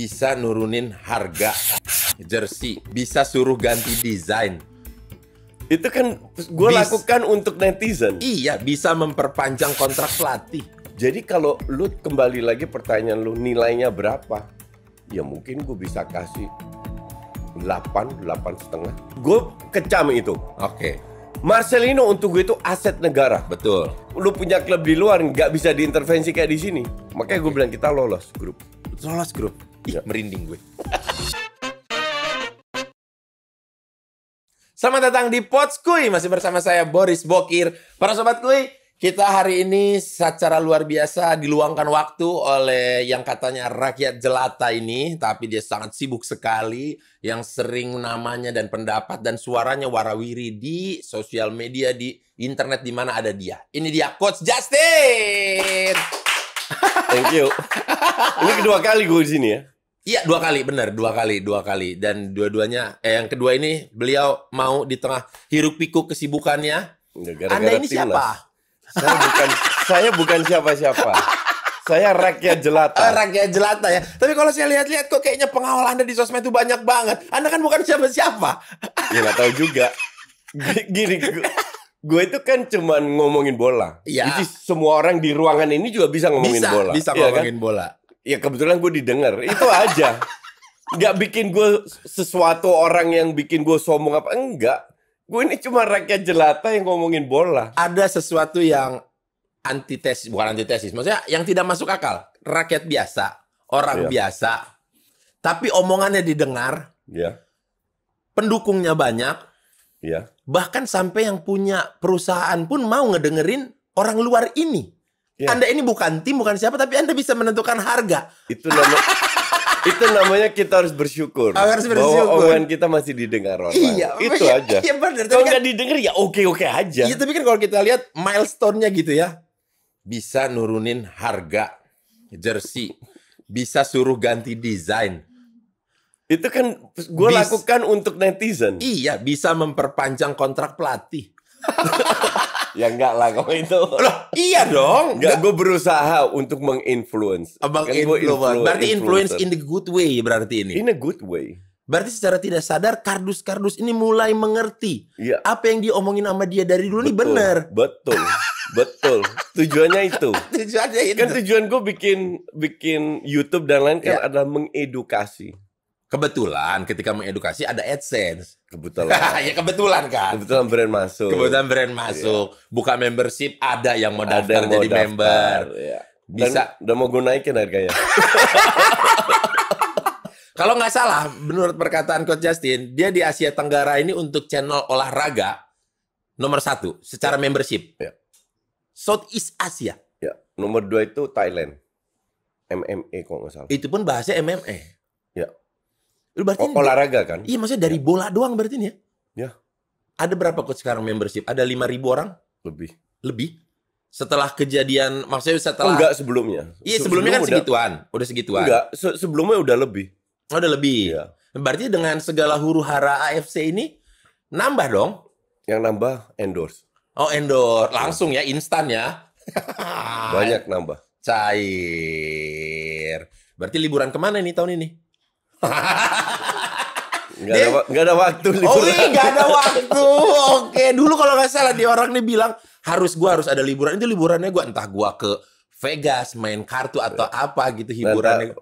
bisa nurunin harga jersey, bisa suruh ganti desain. Itu kan gue lakukan untuk netizen. Iya, bisa memperpanjang kontrak pelatih. Jadi kalau lu kembali lagi pertanyaan lu nilainya berapa? Ya mungkin gue bisa kasih 8,5. Gue kecam itu. Oke, Marcelino untuk gue itu aset negara. betul. Lu punya klub di luar nggak bisa diintervensi kayak di sini. Makanya gue bilang kita lolos grup. Lolos grup. Ih, Ya. merinding gue. Selamat datang di Potskuy. Masih bersama saya Boris Bokir. Para sobat kuy, kita hari ini secara luar biasa diluangkan waktu oleh yang katanya rakyat jelata ini, tapi dia sangat sibuk sekali, yang sering namanya dan pendapat dan suaranya warawiri di sosial media, di internet, di mana ada dia. Ini dia Coach Justin. Thank you. Ini kedua kali gue di sini ya. Iya, 2 kali, benar, 2 kali. Dan dua-duanya, yang kedua ini beliau mau di tengah hiruk pikuk kesibukannya. Gara-gara Anda ini timnas. siapa? Saya bukan siapa-siapa. Saya rakyat jelata. Rakyat jelata ya. Tapi kalau saya lihat-lihat kok kayaknya pengawal Anda di sosmed itu banyak banget. Anda kan bukan siapa-siapa. Ya nggak tahu juga. Gini, gue itu kan cuman ngomongin bola. Iya. Jadi semua orang di ruangan ini juga bisa ngomongin bola. Bisa Iya ngomongin bola. Ya kebetulan gue didengar. Itu aja. Nggak bikin gue sesuatu orang yang bikin gue sombong apa. Enggak. Gue ini cuma rakyat jelata yang ngomongin bola. Ada sesuatu yang antitesis, bukan antitesis, maksudnya yang tidak masuk akal. Rakyat biasa, orang Iya. biasa, tapi omongannya didengar, Ya. pendukungnya banyak, Ya. bahkan sampai yang punya perusahaan pun mau ngedengerin orang luar ini. Ya. Anda ini bukan tim, bukan siapa, tapi Anda bisa menentukan harga. Itu namanya kita harus bersyukur. Harus Bahwa bersyukur. omongan kita masih didengar orang. Iya, Itu iya, aja. iya benar. Kalau Tapi kan, nggak didengar ya oke-oke aja. iya, tapi kan kalau kita lihat milestone-nya gitu ya, bisa nurunin harga jersey, bisa suruh ganti desain. Itu kan gue lakukan untuk netizen. Iya, bisa memperpanjang kontrak pelatih. Ya enggak lah kalau itu. Loh, iya dong. Enggak, gue berusaha untuk menginfluence. Abang Kan gua berarti influence influencer. in the good way berarti ini. In a good way. Berarti secara tidak sadar kardus-kardus ini mulai mengerti. Iya. Apa yang diomongin sama dia dari dulu ini Betul, benar. Betul. Betul. Tujuannya itu. Tujuannya itu. Kan tujuan gue bikin YouTube dan lain kan Iya. adalah mengedukasi. Kebetulan ketika mengedukasi ada AdSense. Kebetulan. Ya kebetulan kan. Kebetulan brand masuk. Kebetulan brand masuk. Buka membership, ada yang mau Ada daftar yang mau jadi daftar, member. ya. Bisa. Dan udah mau gue naikin harganya. Kalau nggak salah, menurut perkataan Coach Justin, dia di Asia Tenggara ini untuk channel olahraga nomor 1 secara membership. Ya. Southeast Asia. Ya, nomor 2 itu Thailand. MMA kalau nggak salah. Itu pun bahasnya MMA. Ya. Lu berarti ini- Olahraga kan? Iya, maksudnya dari bola doang berarti ini ya? Ya, Ada berapa coach sekarang membership? Ada 5.000 orang? lebih. Lebih? Setelah kejadian, maksudnya Oh, setelah... enggak sebelumnya. Iya, sebelumnya kan Sebelum segituan. Udah segituan. Enggak, sebelumnya udah lebih. Oh, udah lebih. Iya. Berarti dengan segala huru-hara AFC ini, nambah dong? Yang nambah endorse. Oh, endorse. Langsung ya, instan ya? Banyak nambah. Cair. Berarti liburan kemana nih tahun ini? Enggak ada waktu Oh liburan. iya, nggak ada waktu. Oke, dulu kalau nggak salah di orang nih bilang gua harus ada liburan. Itu liburannya gua entah gua ke Vegas main kartu atau apa gitu hiburannya.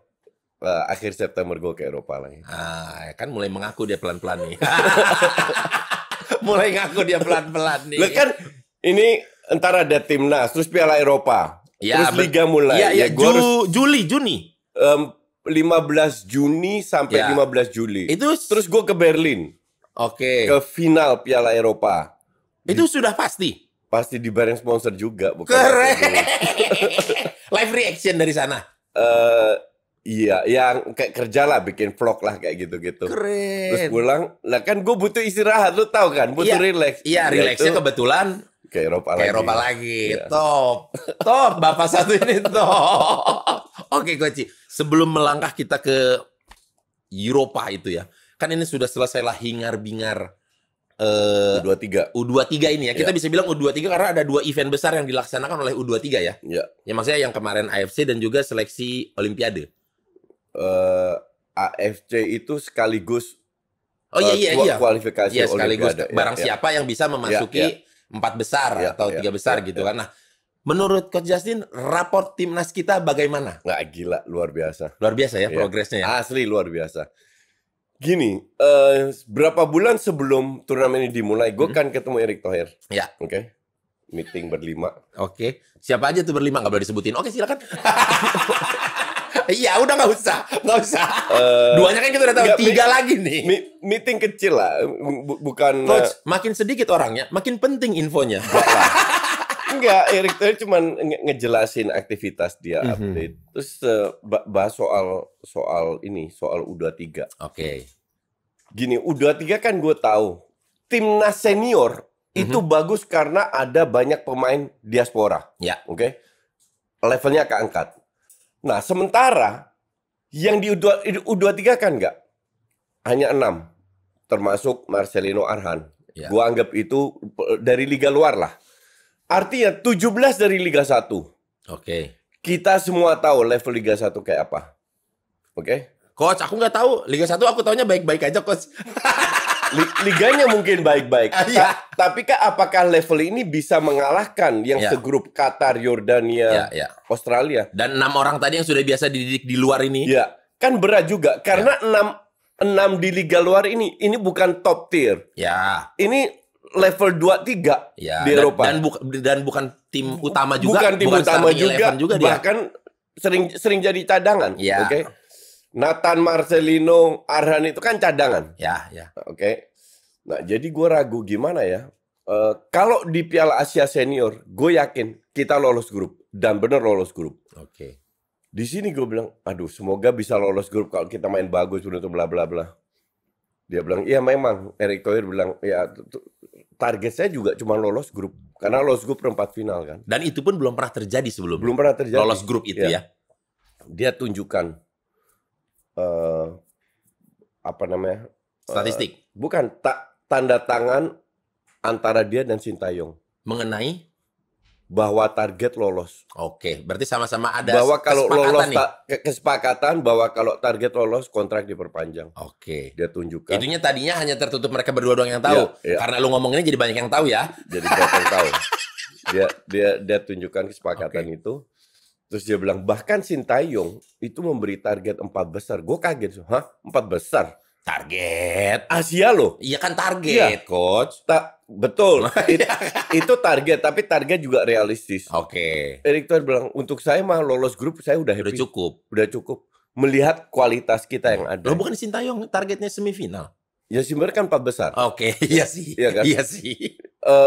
Akhir September gue ke Eropa lagi. Ah, kan mulai mengaku dia pelan-pelan nih. Mulai ngaku dia pelan-pelan nih. Lah kan ini entar ada timnas, terus Piala Eropa, Ya, terus Liga mulai. Iya, iya, gua harus Juni. 15 Juni sampai Ya. 15 Juli. Itu Terus gue ke Berlin, oke. ke final Piala Eropa. Itu sudah pasti. Pasti dibareng sponsor juga, bukan? Keren. Live reaction dari sana. Iya, yang kayak kerja lah, bikin vlog lah kayak gitu-gitu. Keren. Terus pulang, lah kan gue butuh istirahat, lu tahu kan, butuh Iya, relax. Iya, Ya relaxnya itu kebetulan ke Eropa ke lagi. Eropa lagi. Iya. Top. Bapak satu ini top. Oke, Coach. Sebelum melangkah kita ke Eropa itu ya. Kan ini sudah selesai lah hingar-bingar U23. U23 ini ya. Kita Iya. bisa bilang U23 karena ada 2 event besar yang dilaksanakan oleh U23 ya. Ya. Ya maksudnya yang kemarin AFC dan juga seleksi Olimpiade. AFC itu sekaligus Oh iya. kualifikasi Iya, sekaligus Olimpiade. barang siapa yang bisa memasuki 4 besar atau 3 besar gitu kan. Nah, menurut Coach Justin, raport timnas kita bagaimana? Nggak, gila, luar biasa. Luar biasa ya progresnya ya. Asli luar biasa. Gini, berapa bulan sebelum turnamen ini dimulai, gue kan ketemu Erick Thohir. Ya. Oke. Meeting berlima. Oke. Siapa aja tuh berlima? Nggak boleh disebutin. Oke, silakan. Iya, udah nggak usah. Duanya kan kita udah tahu. 3 lagi nih. Meeting kecil lah, bukan. Coach, makin sedikit orangnya, makin penting infonya. Enggak, Erick Thohir cuma ngejelasin aktivitas dia update. Terus bahas soal U23. Oke. Gini, U23 kan gue tahu timnas senior itu bagus karena ada banyak pemain diaspora. Ya. Oke. Levelnya keangkat. Nah, sementara yang di U23 kan enggak. Hanya 6. Termasuk Marcelino Arhan. Ya. Gua anggap itu dari liga luar lah. Artinya 17 dari Liga 1. Oke. Kita semua tahu level Liga 1 kayak apa. Oke? Coach, aku nggak tahu. Liga 1 aku taunya baik-baik aja, Coach. Liganya mungkin baik-baik. Iya. Tapi apakah level ini bisa mengalahkan yang segrup Qatar, Yordania, Australia? Dan 6 orang tadi yang sudah biasa dididik di luar ini. Ya, kan berat juga. Karena 6 di liga luar ini bukan top tier. Ya. Ini level 2-3 di Eropa. Dan bukan tim utama juga. Bukan tim utama juga dia. bahkan sering jadi cadangan. Ya. Oke. Nathan, Marcelino, Arhan itu kan cadangan. Ya. Oke. Nah, jadi gue ragu gimana ya. Kalau di Piala Asia Senior, gue yakin kita lolos grup. Dan bener lolos grup. Oke. Di sini gue bilang, aduh semoga bisa lolos grup kalau kita main bagus, untuk bla bla bla. Dia bilang, iya memang. Erick Thohir bilang, ya target saya juga cuma lolos grup. Karena lolos grup perempat final kan. Dan itu pun belum pernah terjadi sebelumnya. Belum pernah terjadi. Lolos grup itu ya. Dia tunjukkan apa namanya? Statistik. Bukan, tanda tangan antara dia dan Sintayong. Mengenai? Bahwa target lolos. Oke, berarti sama-sama ada bahwa kalau lolos nih. Kesepakatan bahwa kalau target lolos kontrak diperpanjang. Oke. Dia tunjukkan. Itunya tadinya hanya tertutup mereka berdua doang yang tahu. Iya. Karena lu ngomong ini jadi banyak yang tahu ya. Jadi banyak yang tahu. Dia tunjukkan kesepakatan itu. Terus dia bilang bahkan Sintayong itu memberi target 4 besar. Gue kaget. Hah? 4 besar? Target Asia loh. Iya kan target, Coach. Betul. Itu target, tapi target juga realistis. Oke. Erick Thohir bilang, untuk saya mah lolos grup saya udah happy. Udah cukup. Melihat kualitas kita yang ada. Lo bukan Sintayong targetnya semifinal. Ya sebenarnya kan 4 besar. Oke, iya sih. Iya kan? Iya sih.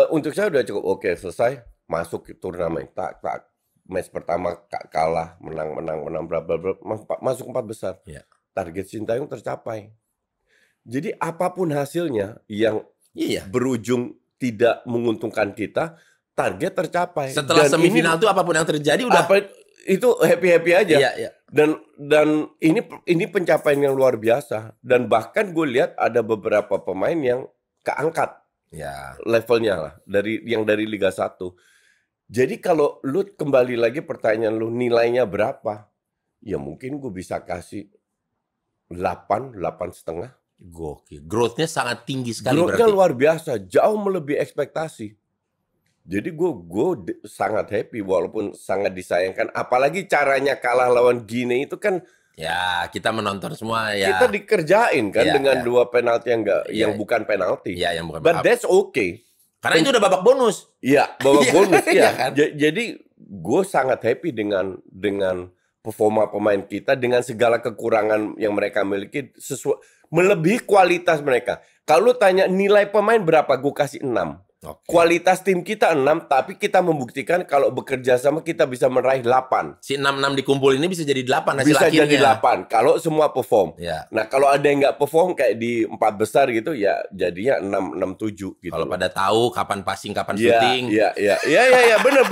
Untuk saya udah cukup. Oke, selesai. Masuk turnamen. Tak. Match pertama kalah, menang, bla bla bla. Masuk 4 besar. Ya. Target Sintayong tercapai. Jadi apapun hasilnya yang berujung tidak menguntungkan kita, target tercapai. Setelah semifinal itu apapun yang terjadi udah itu happy aja. Iya. Dan ini pencapaian yang luar biasa. Dan bahkan gue lihat ada beberapa pemain yang keangkat levelnya lah dari Liga 1. Jadi kalau lu kembali lagi pertanyaan lu nilainya berapa? Ya mungkin gue bisa kasih 8,5. Gokil. Growth-nya sangat tinggi sekali. Growth-nya luar biasa, jauh melebihi ekspektasi. Jadi gue sangat happy walaupun sangat disayangkan. Apalagi caranya kalah lawan Guinea itu kan. Ya, kita menonton semua ya. Kita dikerjain kan dengan 2 penalti yang bukan penalti. Iya, yang bukan. But that's okay. Karena itu udah babak bonus. Iya, babak bonus ya. Kan? Jadi gue sangat happy dengan performa pemain kita dengan segala kekurangan yang mereka miliki melebihi kualitas mereka. Kalau lu tanya nilai pemain berapa, gue kasih 6. Okay. Kualitas tim kita 6, tapi kita membuktikan kalau bekerja sama kita bisa meraih 8. Si 6-6 dikumpul ini bisa jadi 8 hasil bisa akhirnya. Jadi 8 kalau semua perform. Ya. Nah, kalau ada yang nggak perform kayak di 4 besar gitu ya jadinya 6-7 gitu. Kalau pada tahu kapan passing, kapan shooting. Iya, benar.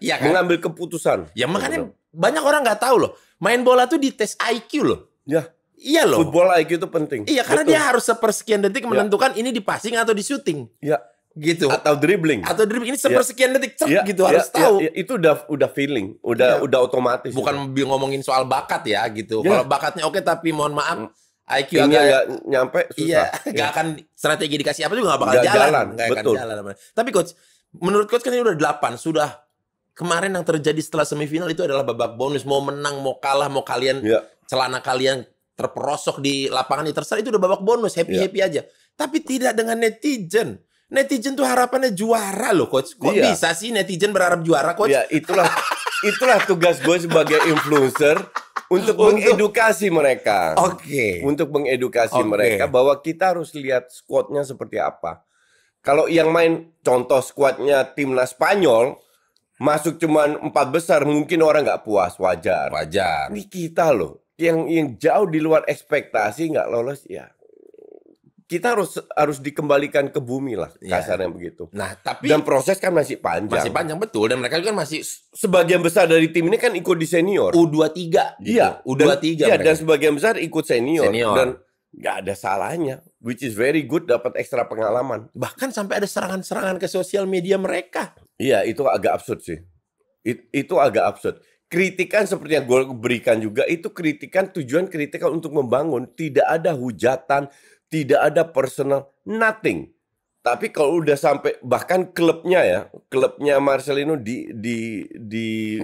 Iya kan? Mengambil keputusan. Ya makanya banyak orang nggak tahu loh. Main bola tuh di tes IQ loh. Ya. Iya loh. Football IQ itu penting. Iya, karena dia harus sepersekian detik menentukan ini di passing atau di shooting. Iya. gitu. Atau dribbling. Atau dribbling ini sepersekian detik gitu harus ya, tahu. Itu udah feeling, udah otomatis. Bukan ngomongin soal bakat ya gitu. Ya. Kalau bakatnya oke tapi mohon maaf IQ Ini agak nggak nyampe susah. nggak akan strategi dikasih apa juga nggak bakal jalan. Nggak akan betul. jalan. Tapi coach, menurut coach kan ini udah 8, sudah kemarin yang terjadi setelah semifinal itu adalah babak bonus, mau menang, mau kalah, mau kalian celana kalian terperosok di lapangan ini terserah, itu udah babak bonus, happy aja. Tapi tidak dengan netizen. Netizen tuh harapannya juara loh coach. Kok bisa sih netizen berharap juara coach? Ya, itulah tugas gue sebagai influencer untuk mengedukasi mereka. Untuk mengedukasi mereka bahwa kita harus lihat squadnya seperti apa. Kalau yang main contoh squadnya timnas Spanyol masuk cuman 4 besar, mungkin orang nggak puas, wajar. Ini kita loh yang jauh di luar ekspektasi nggak lolos ya. Kita harus dikembalikan ke bumi lah, kasarnya begitu. Nah, tapi dan proses kan masih panjang. Masih panjang betul, dan mereka kan masih sebagian besar dari tim ini kan ikut di senior. U23 gitu. Iya, U23. Iya, dan sebagian besar ikut senior. Senior. Dan nggak ada salahnya, which is very good, dapat ekstra pengalaman. Bahkan sampai ada serangan-serangan ke sosial media mereka. Iya, itu agak absurd sih. Itu agak absurd. Kritikan seperti yang gue berikan juga, itu tujuan kritikan untuk membangun. Tidak ada hujatan, tidak ada personal, nothing. Tapi kalau udah sampai bahkan klubnya Marcelino di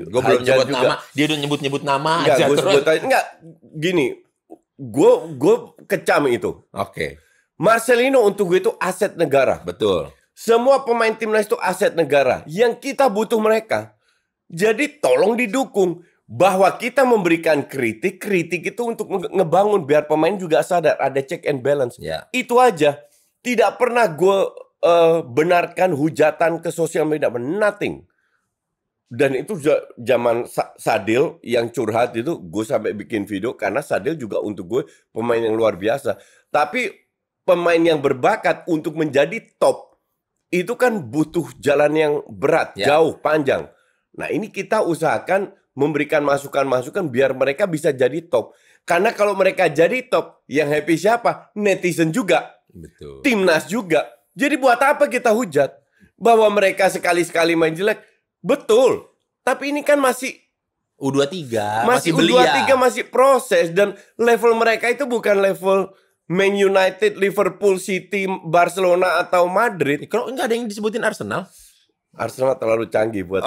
gue belum nyebut nama, dia udah nyebut nama enggak, aja terus. Enggak, gini, gue kecam itu. Marcelino untuk gue itu aset negara. Betul. Semua pemain timnas itu aset negara. Yang kita butuh mereka. Jadi tolong didukung. Bahwa kita memberikan kritik itu untuk ngebangun biar pemain juga sadar ada check and balance. Itu aja. Tidak pernah gue benarkan hujatan ke sosial media, nothing. Dan itu zaman Sadil yang curhat itu, gue sampai bikin video karena Sadil juga untuk gue pemain yang luar biasa. Tapi pemain yang berbakat untuk menjadi top itu kan butuh jalan yang berat, jauh, panjang. Nah, ini kita usahakan memberikan masukan-masukan biar mereka bisa jadi top. Karena kalau mereka jadi top, yang happy siapa? Netizen juga. Betul. Timnas juga. Jadi buat apa kita hujat? Bahwa mereka sekali-sekali main jelek. Betul. Tapi ini kan masih U23. Masih U23, masih proses. Dan level mereka itu bukan level Man United, Liverpool, City, Barcelona, atau Madrid. Kalau enggak ada yang disebutin Arsenal. Arsenal terlalu canggih buat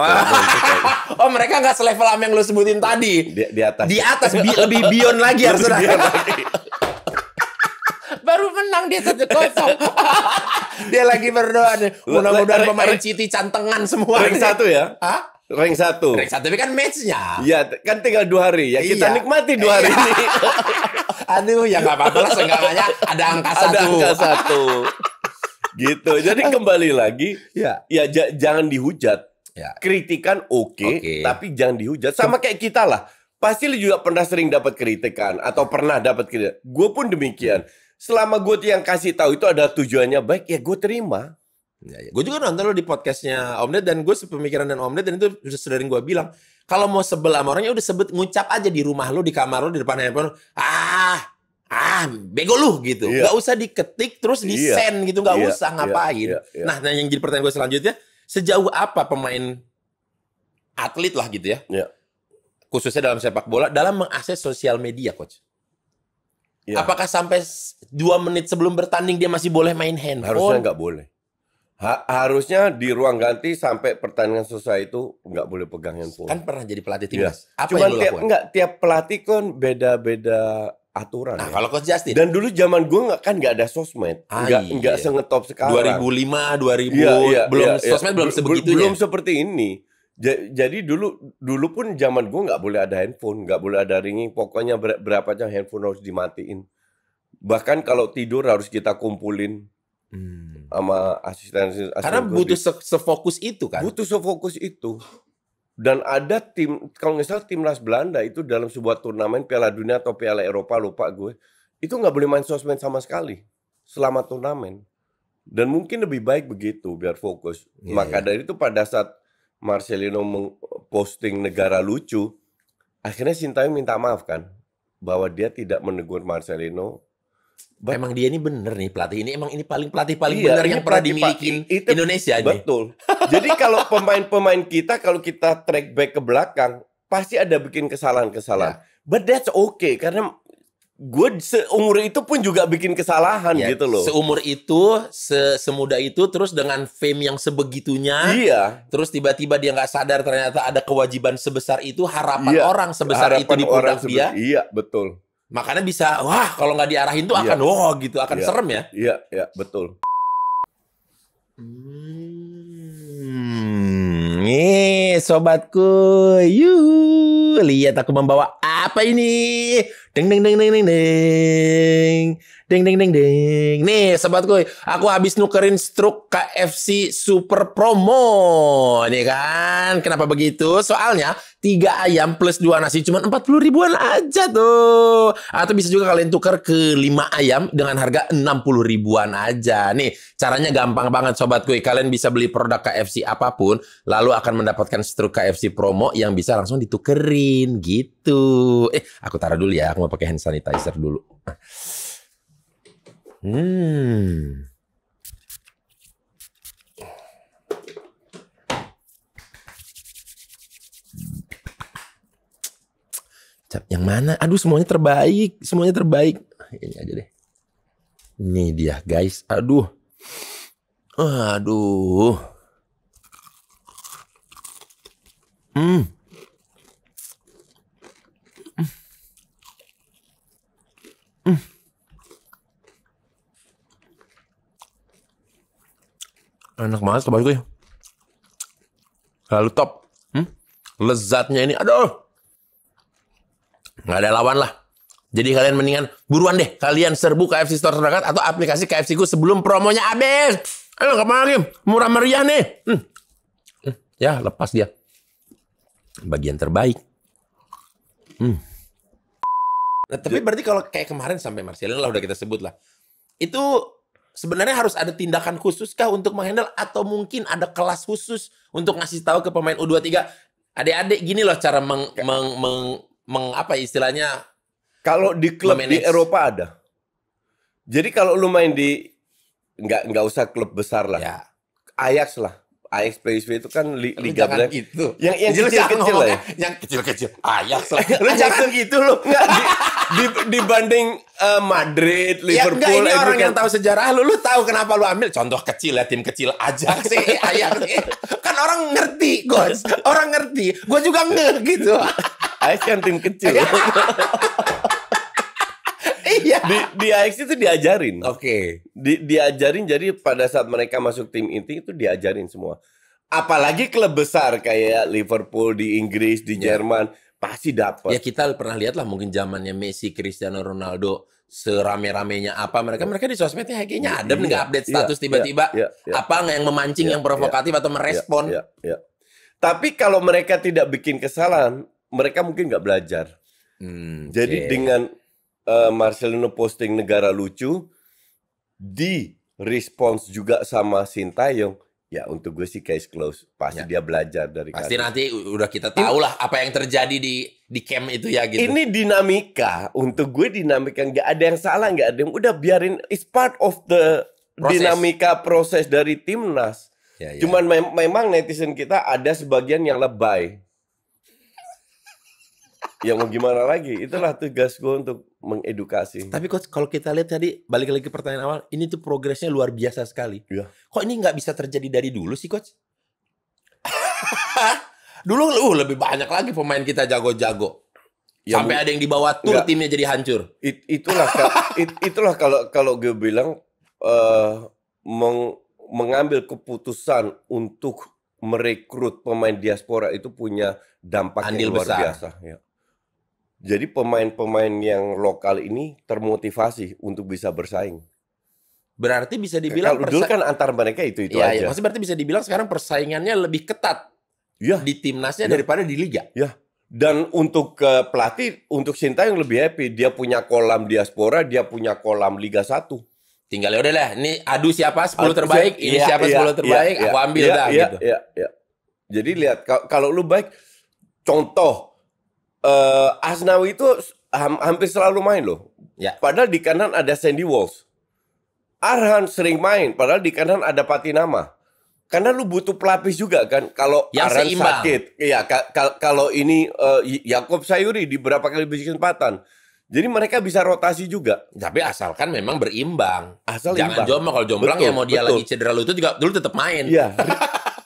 mereka nggak selevel sama yang lo sebutin tadi. Di atas. Di atas lebih beyond lagi Arsenal. Baru menang dia 1-0. Dia lagi berdoa nih. Mudah-mudahan pemain City cantengan semua. Rank 1 ya? Rank 1. Rank 1 tapi kan matchnya. Iya, kan tinggal 2 hari ya. Kita nikmati 2 hari ini. Aduh, ya nggak apa-apa lah, seenggaknya ada angka 1. Ada angka 1. Gitu. Jadi kembali lagi, jangan dihujat. Kritikan oke, tapi jangan dihujat. Sama kayak kita lah. Pasti lu juga pernah sering dapat kritikan atau pernah dapat kritikan. Gue pun demikian. Selama gue yang kasih tahu itu ada tujuannya baik, ya gue terima. Gue juga nonton lo di podcastnya Om Ded, dan gue sepemikiran dengan Om Ded, dan itu sering gue bilang, kalau mau sebel sama orangnya udah ngucap aja di rumah lo, di kamar lo, di depan handphone. Bego lu gitu. Gak usah diketik terus di send gitu, gak usah ngapain. Nah, yang jadi pertanyaan gue selanjutnya, sejauh apa pemain atlet lah gitu ya, khususnya dalam sepak bola, dalam mengakses sosial media, coach? Apakah sampai 2 menit sebelum bertanding dia masih boleh main handphone? Harusnya nggak boleh. Harusnya di ruang ganti sampai pertandingan selesai itu nggak boleh pegang handphone. Kan pernah jadi pelatih timnas. Apa Cuman yang lu lakukan? tiap pelatih kan beda-beda aturan. Nah, kalau Coach Justin. Dan dulu zaman gue nggak ada sosmed, nggak sengetop sekarang. 2005, 2000 sosmed belum sebegitunya. Belum seperti ini. Jadi dulu pun zaman gue nggak boleh ada handphone, nggak boleh ada ringing. Pokoknya berapa jam handphone harus dimatiin. Bahkan kalau tidur harus kita kumpulin sama asisten. Karena butuh sefokus itu kan. Butuh sefokus itu. Dan ada tim, kalau nggak salah timnas Belanda itu dalam sebuah turnamen Piala Dunia atau Piala Eropa, lupa gue, itu nggak boleh main sosmed sama sekali selama turnamen. Dan mungkin lebih baik begitu biar fokus. Maka dari itu pada saat Marcelino posting negara lucu, akhirnya Sintayong minta maaf kan bahwa dia tidak menegur Marcelino Emang dia ini bener nih pelatih ini. Emang ini pelatih paling Iya, bener ini yang pernah pelatih dimiliki itu Indonesia nih. betul. Jadi kalau pemain-pemain kita kalau kita track back ke belakang pasti ada bikin kesalahan-kesalahan. But that's okay karena gue seumur itu pun juga bikin kesalahan Ya, gitu loh. seumur itu, semuda itu, terus dengan fame yang sebegitunya, Iya. terus tiba-tiba dia nggak sadar ternyata ada kewajiban sebesar itu, harapan Iya. orang sebesar itu di pundak dia. Iya, betul. Makanya bisa, wah kalau nggak diarahin tuh akan, wah gitu, akan serem ya. Iya, betul. Nih sobatku, yuk lihat aku membawa apa ini? Deng deng deng deng deng deng. Deng deng deng deng. Nih sobatku, aku habis nukerin struk KFC Super Promo. Nih kan, kenapa begitu? Soalnya 3 ayam plus 2 nasi cuma 40 ribuan aja tuh. Atau bisa juga kalian tukar ke 5 ayam dengan harga 60 ribuan aja. Nih, caranya gampang banget sobatku. Kalian bisa beli produk KFC apapun, lalu akan mendapatkan struk KFC promo yang bisa langsung ditukerin gitu. Aku taruh dulu ya, aku mau pakai hand sanitizer dulu. Yang mana? Aduh, semuanya terbaik. Semuanya terbaik. Ini aja deh. Ini dia, guys. Aduh. Aduh. Enak banget sobatku ya. Lalu top. Lezatnya ini, aduh. Nggak ada lawan lah. Jadi kalian mendingan buruan deh. Kalian serbu KFC Store terdekat atau aplikasi KFC ku sebelum promonya habis. Ayo kapan lagi? Murah meriah nih. Ya lepas dia. Bagian terbaik. Nah, tapi berarti kalau kayak kemarin sampai Marcelino lah udah kita sebut lah. Itu sebenarnya harus ada tindakan khusus kah untuk menghandle atau mungkin ada kelas khusus untuk ngasih tahu ke pemain U23, adik-adik gini loh cara apa istilahnya. Kalau di klub di Eropa ada. Jadi kalau lu main di nggak usah klub besar lah. Ya. Ajax lah. Ajax PSV itu kan liga jangan besar. gitu. Yang kecil-kecil lah ya. Yang kecil-kecil. Ajax lah. Lu jangan gitu lu. Dibanding Madrid, Liverpool. Ya, ini orang kan. yang tahu sejarah lu tahu kenapa lu ambil contoh kecil ya, tim kecil Ajax sih, Ajax. Kan orang ngerti, Coach. Orang ngerti. Gue juga gitu. Ajax kan tim kecil. Iya. Di Ajax itu diajarin. Oke. Diajarin, jadi pada saat mereka masuk tim inti itu diajarin semua. Apalagi klub besar kayak Liverpool di Inggris, di Jerman, pasti dapat. Ya kita pernah lihat lah mungkin zamannya Messi, Cristiano Ronaldo, serame-ramenya apa mereka di sosmednya kayaknya ada nggak update status tiba-tiba apa nggak yang memancing, yang provokatif atau merespon. Tapi kalau mereka tidak bikin kesalahan, mereka mungkin nggak belajar. Jadi dengan Marcelino posting negara lucu, di respons juga sama Sintayong, ya untuk gue sih case close. Pasti dia belajar dari pasti kasus. nanti udah kita tahu lah apa yang terjadi di camp itu ya gitu. Ini dinamika, untuk gue dinamika nggak ada yang salah, nggak ada yang udah biarin, it's part of the dinamika proses dari timnas. Cuman memang netizen kita ada sebagian yang lebay. Ya mau gimana lagi, itulah tugas gue untuk mengedukasi. Tapi Coach, kalau kita lihat tadi, balik lagi ke pertanyaan awal, ini tuh progresnya luar biasa sekali. Kok ini nggak bisa terjadi dari dulu sih, Coach? Dulu lebih banyak lagi pemain kita jago-jago. Sampai ada yang dibawa tur timnya jadi hancur. Itulah kalau gue bilang mengambil keputusan untuk merekrut pemain diaspora itu punya dampak yang luar biasa. Ya. Jadi pemain-pemain yang lokal ini termotivasi untuk bisa bersaing. Berarti bisa dibilang kalau dulu kan antar mereka itu aja. Maksudnya berarti bisa dibilang sekarang persaingannya lebih ketat di timnasnya daripada di liga. Ya. Dan untuk pelatih, untuk Sintayong lebih happy. Dia punya kolam diaspora, dia punya kolam Liga 1. Tinggal ya udah lah, ini adu siapa 10 terbaik, ini siapa 10 terbaik, aku ambil gitu. Jadi lihat kalau lu baik, contoh Asnawi itu hampir selalu main loh. Ya. Padahal di kanan ada Sandy Walsh. Arhan sering main, padahal di kanan ada Patinama. Karena lu butuh pelapis juga kan. Kalau Yang Arhan seimbang. sakit, iya. Kalau ini Yakob Sayuri di beberapa kali kesempatan. Jadi mereka bisa rotasi juga. Tapi asalkan memang berimbang. Asal Jangan imbang. jomblo. Kalau jomblang Betul, ya mau dia betul. lagi cedera lutut juga dulu tetap main. Iya.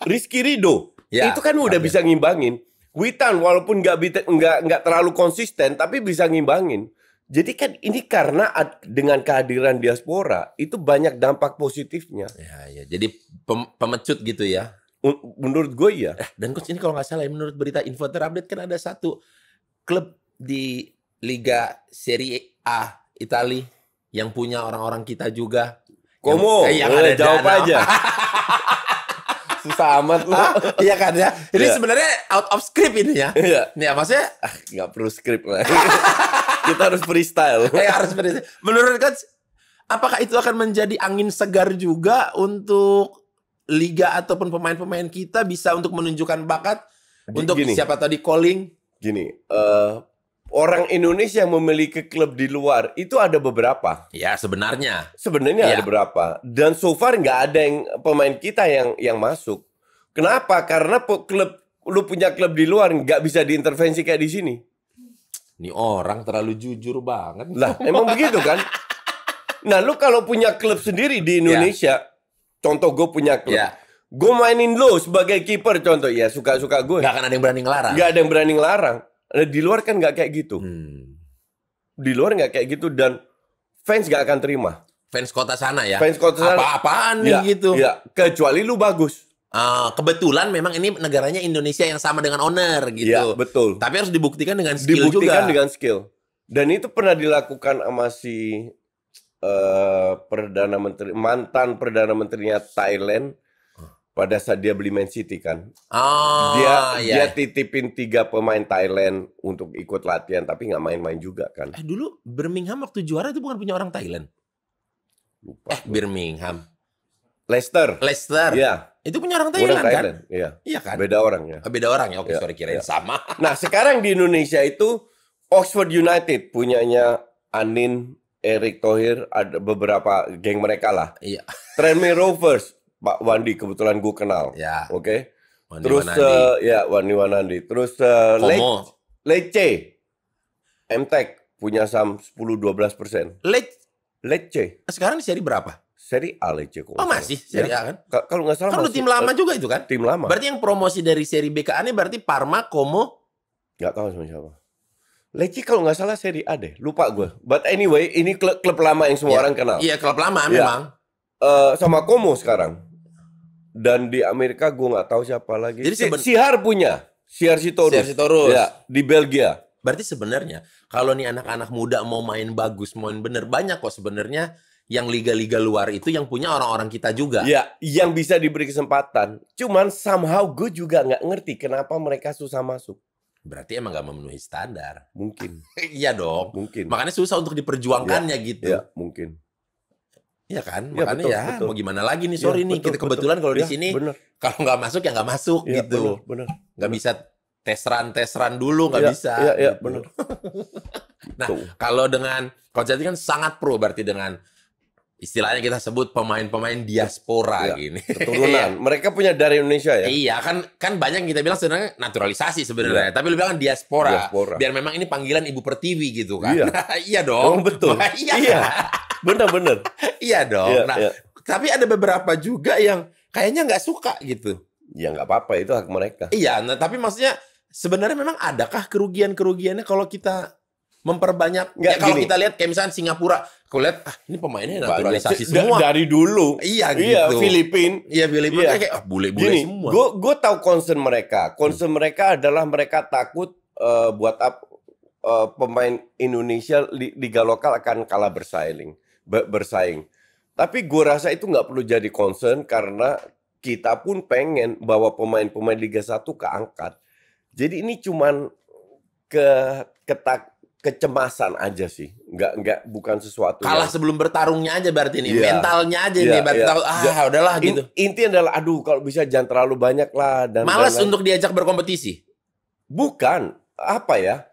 Rizky Ridho Ya, itu kan udah oke. bisa ngimbangin. Witan walaupun nggak terlalu konsisten tapi bisa ngimbangin. Jadi kan ini karena dengan kehadiran diaspora itu banyak dampak positifnya. Ya. Jadi pemecut gitu ya. Menurut gue ya. Dan coach ini kalau nggak salah ya, menurut berita info terupdate kan ada satu klub di Liga Serie A Italia yang punya orang-orang kita juga. Como, yang ada jawab Danau. aja. Susah amat lu. Iya kan ya. Ini Iya. sebenarnya out of script ini ya. Iya. Nih ya, maksudnya Nggak perlu skrip lah. Kita harus freestyle. harus seperti itu. Menurut coach, apakah itu akan menjadi angin segar juga untuk liga ataupun pemain-pemain kita bisa untuk menunjukkan bakat untuk Gini. siapa tadi calling? Gini, orang Indonesia yang memiliki klub di luar itu ada beberapa. Ya sebenarnya. Sebenarnya Iya. ada berapa. Dan so far nggak ada yang pemain kita yang masuk. Kenapa? Karena lu punya klub di luar nggak bisa diintervensi kayak di sini. Ini orang terlalu jujur banget. Lah, emang begitu kan? Nah, lu kalau punya klub sendiri di Indonesia, contoh gue punya klub. Ya. Gue mainin lo sebagai kiper contoh, ya suka-suka gue. Nggak akan ada yang berani ngelarang. Nggak ada yang berani ngelarang. Nah, di luar kan nggak kayak gitu. Di luar nggak kayak gitu dan fans nggak akan terima. Fans kota sana ya. Fans kota sana. Apa-apaan nih Ya, gitu. ya, kecuali lu bagus. Kebetulan memang ini negaranya Indonesia yang sama dengan owner gitu. Ya, betul. Tapi harus dibuktikan dengan skill Dibuktikan juga. dengan skill. Dan itu pernah dilakukan sama si mantan perdana menterinya Thailand pada saat dia beli Man City kan. Dia iya. titipin 3 pemain Thailand untuk ikut latihan tapi nggak main-main juga kan. Dulu Birmingham waktu juara itu bukan punya orang Thailand. Lupa. Birmingham. Leicester. Iya. Itu punya orang Orang Thailand kan? Thailand. Iya. Iya kan? Beda orang ya. Beda orang ya. Oke, Ya, sorry kirain ya. sama. Nah, sekarang di Indonesia itu Oxford United punyanya Anin, Erick Thohir, ada beberapa geng mereka lah. Iya. Tranmere Rovers, Pak Wandi kebetulan gue kenal. Ya. Oke. Wandi Terus Wanandi. Wandi Wanandi. Terus Como. Lecce. MTEK punya saham 10-12%. Lecce. Sekarang di seri berapa? Seri A Lecce kok. Oh masih seri A kan? Kalau nggak salah Kan udah masih, tim lama juga itu kan? tim lama. Berarti yang promosi dari seri BKA ini berarti Parma, Como. Nggak tahu sama siapa. Lecce kalau nggak salah seri A deh. Lupa gue. But anyway, ini klub lama yang semua orang kenal. Iya, klub lama Iya. memang. Sama Como sekarang. Dan di Amerika gue nggak tahu siapa lagi. Jadi Sihar punya. Sihar Sitorus. Sihar Sitorus. Ya, di Belgia. Berarti sebenarnya kalau nih anak-anak muda mau main bagus, mau main bener, banyak kok sebenarnya yang liga-liga luar itu yang punya orang-orang kita juga. Ya, yang bisa diberi kesempatan. Cuman somehow gue juga nggak ngerti kenapa mereka susah masuk. Berarti emang nggak memenuhi standar. Mungkin. Iya dong. Mungkin. Makanya susah untuk diperjuangkannya gitu. Ya, mungkin. Iya kan? Ya, Makanya betul, ya betul. mau gimana lagi nih, sorry Ya, nih. betul, Kita kebetulan kalau di Ya, sini bener. kalau nggak masuk ya nggak masuk Ya, gitu. bener. Nggak bisa tes-run dulu, nggak Ya, bisa. ya, ya, gitu. bener. Nah, Tuh. kalau dengan Coach Jati kan sangat pro berarti dengan istilahnya kita sebut pemain-pemain diaspora Ya, gini. Keturunan. Mereka punya dari Indonesia ya. Iya, kan banyak yang kita bilang sebenarnya naturalisasi sebenarnya, tapi lu bilang diaspora. Diaspora. Biar memang ini panggilan Ibu Pertiwi gitu kan. Iya. Iya dong. Oh, betul. Iya. Iya. Bener. Iya dong. Iya, Nah, iya. tapi ada beberapa juga yang kayaknya nggak suka gitu. Ya nggak apa-apa, itu hak mereka. Iya, nah tapi maksudnya sebenarnya memang adakah kerugian-kerugiannya kalau kita memperbanyak? Nggak, Ya, kalau gini. kita lihat kayak misalnya Singapura, aku lihat ini pemainnya naturalisasi Banyak. semua. Dari dulu. Iya, Iya, gitu. Filipina. Iya, Filipina Iya. kayak bule-bule Gini, semua. gue tahu concern mereka. Concern mereka adalah mereka takut buat pemain Indonesia liga lokal akan kalah bersaing. Tapi gue rasa itu nggak perlu jadi concern karena kita pun pengen bawa pemain-pemain Liga 1 keangkat. Jadi ini cuman kecemasan aja sih. Bukan sesuatu Kalah yang- sebelum bertarungnya aja berarti nih, Iya. mentalnya aja Iya, nih, berarti iya. tahu udahlah gitu. Intinya adalah aduh kalau bisa jangan terlalu banyak lah dan Malas dan- untuk diajak berkompetisi. Bukan apa ya?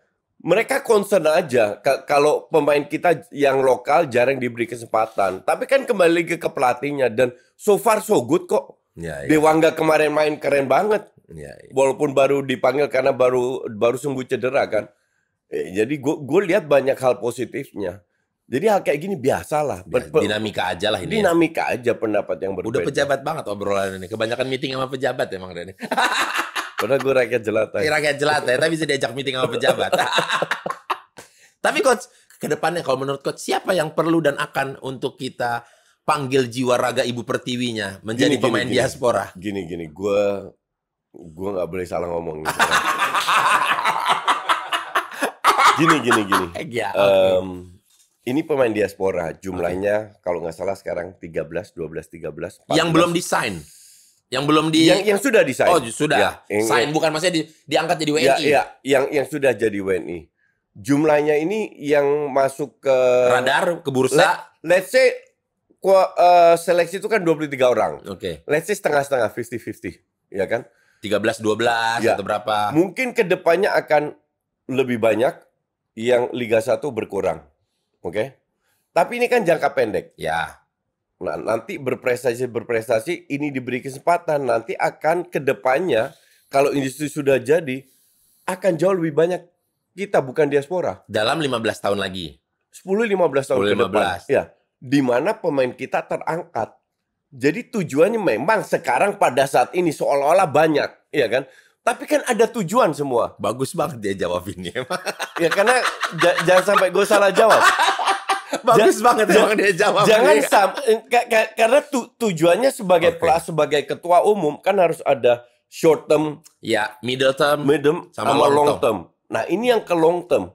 mereka concern aja kalau pemain kita yang lokal jarang diberi kesempatan. Tapi kan kembali ke pelatihnya dan so far so good kok. Ya, ya. Dewangga kemarin main keren banget. Ya, ya. Walaupun baru dipanggil karena baru sembuh cedera kan. Jadi gue lihat banyak hal positifnya. Jadi hal kayak gini biasalah. Dinamika aja lah ini. Dinamika aja pendapat yang berbeda. Udah pejabat banget obrolan ini. Kebanyakan meeting sama pejabat emang Rene. Padahal gue rakyat jelata. Rakyat jelata ya, tapi bisa diajak meeting sama pejabat. Tapi coach, ke depannya kalau menurut coach siapa yang perlu dan akan untuk kita panggil jiwa raga Ibu Pertiwinya menjadi pemain diaspora? Gini, gue nggak boleh salah ngomong. Gini. Ya, okay. Ini pemain diaspora, jumlahnya kalau nggak salah sekarang 13, 14. Yang belum disign. Yang belum yang sudah disign. Oh, sudah. Ya, sign bukan maksudnya diangkat jadi WNI. Ya, yang sudah jadi WNI. Jumlahnya ini yang masuk ke radar, ke bursa. Let's say seleksi itu kan 23 orang. Oke. Let's say setengah-setengah, 50-50, ya kan? 13 12 ya. Atau berapa? Mungkin kedepannya akan lebih banyak yang Liga 1 berkurang. Oke. Tapi ini kan jangka pendek. Ya. Nah, nanti berprestasi ini diberi kesempatan, nanti akan kedepannya kalau industri sudah jadi akan jauh lebih banyak kita bukan diaspora. Dalam 15 tahun lagi. 10-15 tahun ke depan. Ya, di mana pemain kita terangkat. Jadi tujuannya memang sekarang pada saat ini seolah-olah banyak, ya kan? Tapi kan ada tujuan semua. Bagus banget dia jawab ini. Ya karena jangan sampai gue salah jawab. Bagus banget emang dia jawab. Jangan karena tujuannya sebagai sebagai ketua umum kan harus ada short term, ya, middle term, sama long term. Nah, ini yang ke long term.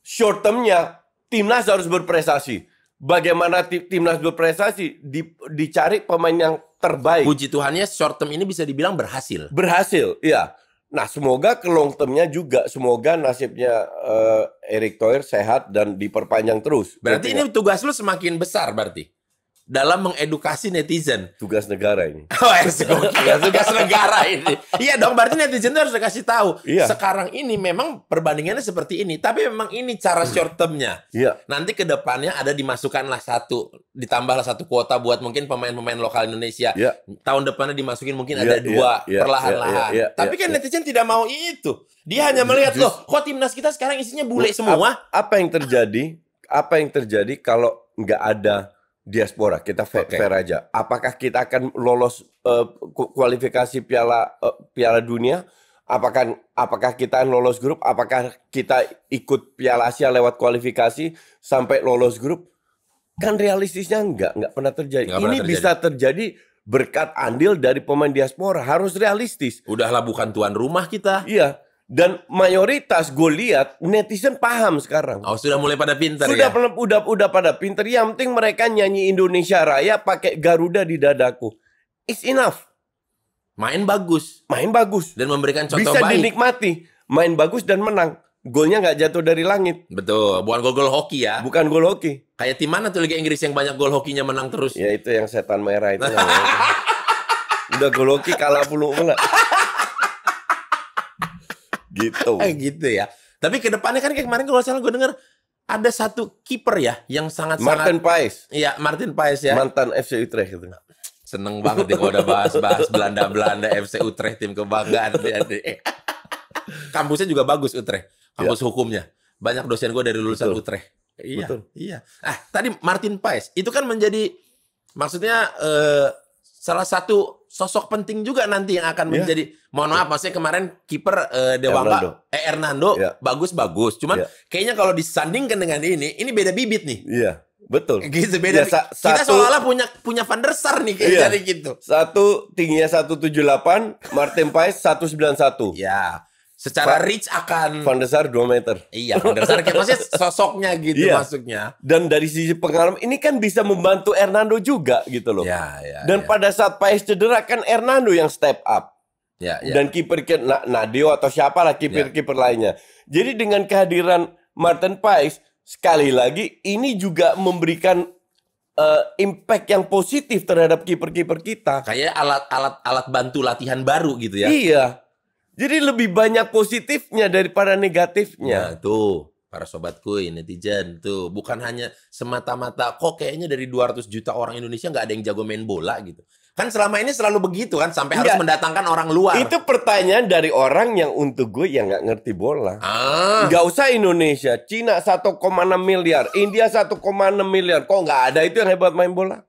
Short termnya timnas harus berprestasi. Bagaimana timnas berprestasi? Dicari pemain yang terbaik. Puji Tuhannya short term ini bisa dibilang berhasil. Berhasil, iya. Nah, semoga ke long termnya juga. Semoga nasibnya Erick Thohir sehat dan diperpanjang terus. Berarti ini tugas lu semakin besar berarti. Dalam mengedukasi netizen. Tugas negara ini. Tugas negara ini. Iya dong, berarti netizen itu harus dikasih tahu. Iya. Sekarang ini memang perbandingannya seperti ini. Tapi memang ini cara short termnya. Iya. Nanti ke depannya ada dimasukkanlah ditambahlah satu kuota buat mungkin pemain-pemain lokal Indonesia. Iya. Tahun depannya dimasukin mungkin ada dua perlahan-lahan. Tapi kan netizen tidak mau itu. Dia hanya melihat, loh kok timnas kita sekarang isinya bule semua. Apa yang terjadi kalau nggak ada diaspora? Kita fair aja. Apakah kita akan lolos kualifikasi Piala Dunia? Apakah kita lolos grup? Apakah kita ikut Piala Asia lewat kualifikasi sampai lolos grup? Kan realistisnya nggak pernah terjadi. Ini bisa terjadi berkat andil dari pemain diaspora. Harus realistis. Udahlah bukan tuan rumah kita. Iya. Dan mayoritas gue lihat netizen paham sekarang. Oh, sudah mulai pada pinter ya? Udah pada pinter. Yang penting mereka nyanyi Indonesia Raya pakai Garuda di dadaku. It's enough. Main bagus. Dan memberikan contoh bisa baik. dinikmati. Main bagus dan menang. Golnya nggak jatuh dari langit. Betul. Bukan gol-gol hoki ya. Bukan gol hoki. Kayak tim mana tuh Liga Inggris yang banyak gol hokinya menang terus? Ya itu yang setan merah itu. Udah gol hoki kalah puluh bola. Gitu. Gitu ya. Tapi ke depannya kan kayak kemarin kalau salah gue dengar ada satu kiper ya yang sangat-sangat Martin Paes. Iya, Martin Paes ya. Mantan FC Utrecht gitu. Seneng banget nih kalau udah bahas Belanda FC Utrecht, tim kebanggaan dia. Kampusnya juga bagus Utrecht. Kampus hukumnya. Banyak dosen gue dari lulusan Utrecht. Iya. Betul. Iya. Tadi Martin Paes itu kan menjadi maksudnya salah satu sosok penting juga nanti yang akan menjadi, mohon maaf, maksudnya kemarin kiper Dewangga, Hernando bagus-bagus. Cuman kayaknya kalau disandingkan dengan ini beda bibit nih. Iya, betul. Gitu beda. Ya, kita seolah-olah punya Van der Sar nih kayak gitu. Satu tingginya 178, Martin Paes 191. Ya. Secara reach akan Van der Sar 2 meter. Iya, Van der Sar maksudnya sosoknya gitu masuknya. Dan dari sisi pengalaman ini kan bisa membantu Hernando juga gitu loh. Dan pada saat Paes cedera kan Hernando yang step up. Dan kiper Nadio atau siapalah kiper lainnya. Jadi dengan kehadiran Martin Paes sekali lagi ini juga memberikan impact yang positif terhadap kiper-kiper kita. Kayak alat bantu latihan baru gitu ya. Iya. Jadi lebih banyak positifnya daripada Nah, negatifnya. tuh para sobatku netizen tuh bukan hanya semata-mata kok kayaknya dari 200 juta orang Indonesia nggak ada yang jago main bola gitu. Kan selama ini selalu begitu kan sampai harus Enggak. mendatangkan orang luar. Itu pertanyaan dari orang yang untuk gue yang nggak ngerti bola. Nggak usah Indonesia, Cina 1,6 miliar, India 1,6 miliar. Kok nggak ada itu yang hebat main bola?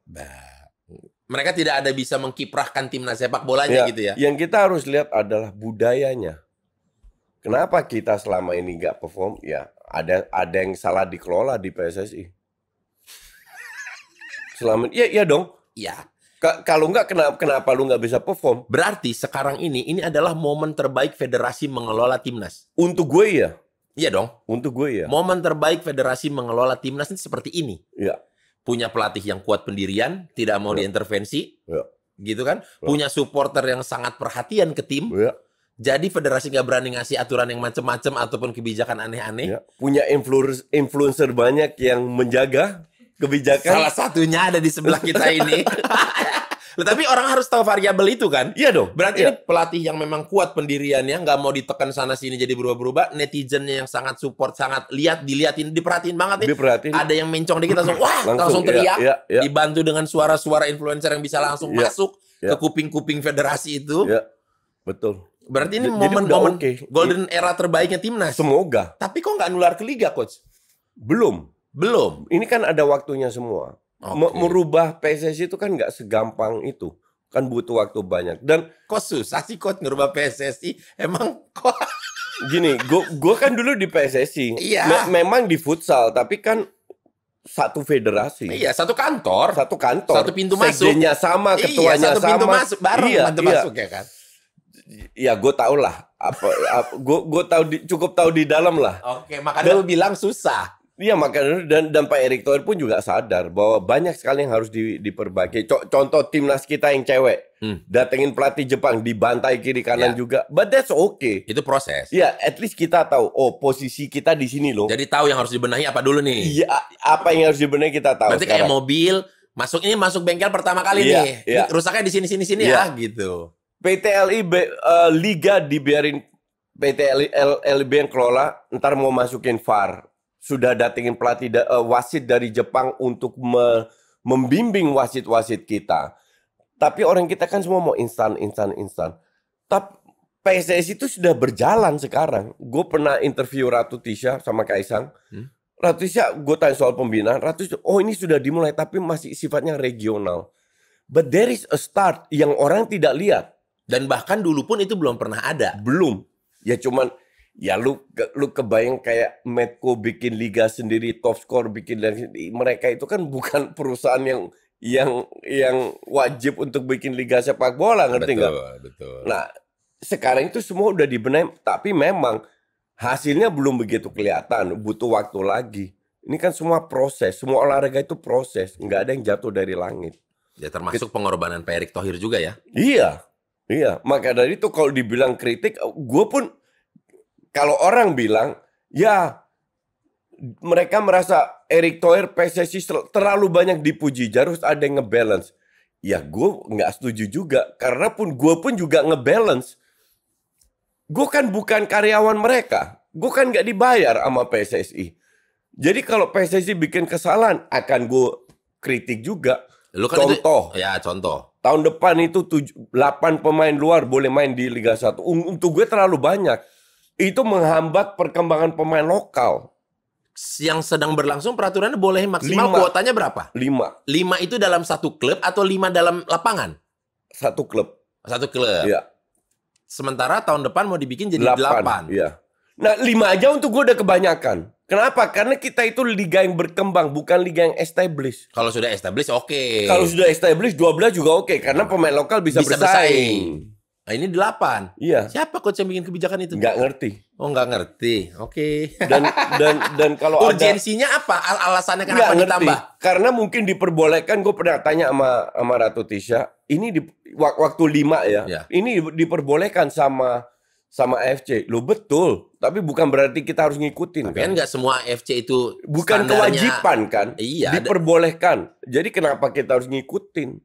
Mereka tidak ada bisa mengkiprahkan timnas sepak bolanya Ya, gitu ya. yang kita harus lihat adalah budayanya. Kenapa kita selama ini nggak perform? Ya, ada yang salah dikelola di PSSI. Selama iya dong. Iya. Kalau nggak kenapa lu nggak bisa perform? Berarti sekarang ini adalah momen terbaik federasi mengelola timnas. Untuk gue ya. Iya dong. Untuk gue ya. Momen terbaik federasi mengelola timnas ini seperti ini. Ya. Punya pelatih yang kuat pendirian, tidak mau diintervensi. Ya. Gitu kan. Punya supporter yang sangat perhatian ke tim. Ya. Jadi federasi nggak berani ngasih aturan yang macam-macam ataupun kebijakan aneh-aneh. Ya. Punya influencer banyak yang menjaga kebijakan. Salah satunya ada di sebelah kita ini. Tapi orang harus tahu variabel itu kan. Iya dong. Berarti ini pelatih yang memang kuat pendiriannya, nggak mau ditekan sana sini jadi berubah-berubah. Netizennya yang sangat support, sangat diliatin, diperhatiin banget nih. Diperhatiin. Ada yang mencong dikit langsung, wah, langsung teriak. Iya. Dibantu dengan suara-suara influencer yang bisa langsung masuk ke kuping-kuping federasi itu. Iya, betul. Berarti ini Jadi momen-momen okay. golden era terbaiknya timnas. Semoga. Tapi kok nggak nular ke liga, coach? Belum. Belum. Ini kan ada waktunya semua. Merubah PSSI itu kan nggak segampang itu. Kan butuh waktu banyak. Dan kok susah sih coach ngerubah PSSI? Emang kok gini, gue kan dulu di PSSI. Iya. Memang di futsal, tapi kan satu federasi. Iya, satu kantor. Satu kantor. Satu pintu masuk. Sekjennya sama, ketuanya satu sama. pintu masuk, bareng pintu masuk ya kan. Ya gue tau lah. Gue cukup tahu di dalam lah. Oke, makanya lu bilang susah. Iya, makanya dan Pak Erick Thohir pun juga sadar bahwa banyak sekali yang harus diperbaiki. Contoh timnas kita yang cewek, datengin pelatih Jepang, dibantai kiri kanan juga. But that's okay. Itu proses. Ya, at least kita tahu, oh posisi kita di sini loh. Jadi tahu yang harus dibenahi apa dulu nih. Iya, apa yang harus dibenahi kita tahu. Berarti sekarang. kayak mobil, masuk bengkel pertama kali nih. Iya. Rusaknya di sini ya gitu. PTLI Liga dibiarin PTLIB yang kelola, ntar mau masukin VAR. Sudah datengin pelatih wasit dari Jepang untuk membimbing wasit-wasit kita. Tapi orang kita kan semua mau instan. Tapi PSSI itu sudah berjalan sekarang. Gue pernah interview Ratu Tisha sama Kaisang. Ratu Tisha, gue tanya soal pembinaan. Ratu Tisha, oh ini sudah dimulai tapi masih sifatnya regional. But there is a start yang orang tidak lihat. Dan bahkan dulu pun itu belum pernah ada. Belum. Ya cuman, ya lu kebayang kayak Medco bikin liga sendiri, top score bikin mereka itu kan bukan perusahaan yang wajib untuk bikin liga sepak bola, ngerti nggak? Betul. Nah, sekarang itu semua udah dibenahi, tapi memang hasilnya belum begitu kelihatan, butuh waktu lagi. Ini kan semua proses, semua olahraga itu proses, nggak ada yang jatuh dari langit. Ya termasuk pengorbanan Pak Erick Thohir juga ya. Iya, maka dari itu kalau dibilang kritik, gue pun kalau orang bilang, ya mereka merasa Erick Thohir PSSI terlalu banyak dipuji, harus ada yang ngebalance. Ya gue nggak setuju juga, karena gue pun juga ngebalance. Gue kan bukan karyawan mereka, gue kan nggak dibayar sama PSSI. Jadi kalau PSSI bikin kesalahan, akan gue kritik juga. Lu kan contoh. Tahun depan itu 8 pemain luar boleh main di Liga 1. Untuk gue terlalu banyak. Itu menghambat perkembangan pemain lokal. Yang sedang berlangsung peraturannya boleh maksimal kuotanya berapa? 5 itu dalam satu klub atau 5 dalam lapangan? Satu klub. Iya. Sementara tahun depan mau dibikin jadi 8. Iya. Nah 5 aja untuk gue udah kebanyakan. Kenapa? Karena kita itu liga yang berkembang, bukan liga yang established. Kalau sudah established oke. Kalau sudah established 12 juga oke. Karena pemain lokal bisa bersaing. Nah ini 8. Iya. Siapa coach yang bikin kebijakan itu? Nggak ngerti. Oh nggak ngerti. Oke. Dan kalau urgensinya apa? Alasannya kenapa ditambah? Karena mungkin diperbolehkan. Gue pernah tanya sama Ratu Tisha. Ini waktu 5 ya. Ini diperbolehkan sama AFC. Lo betul. Tapi bukan berarti kita harus ngikutin. Tapi kan nggak semua AFC itu bukan kewajiban kan. Iya. Diperbolehkan. Jadi kenapa kita harus ngikutin?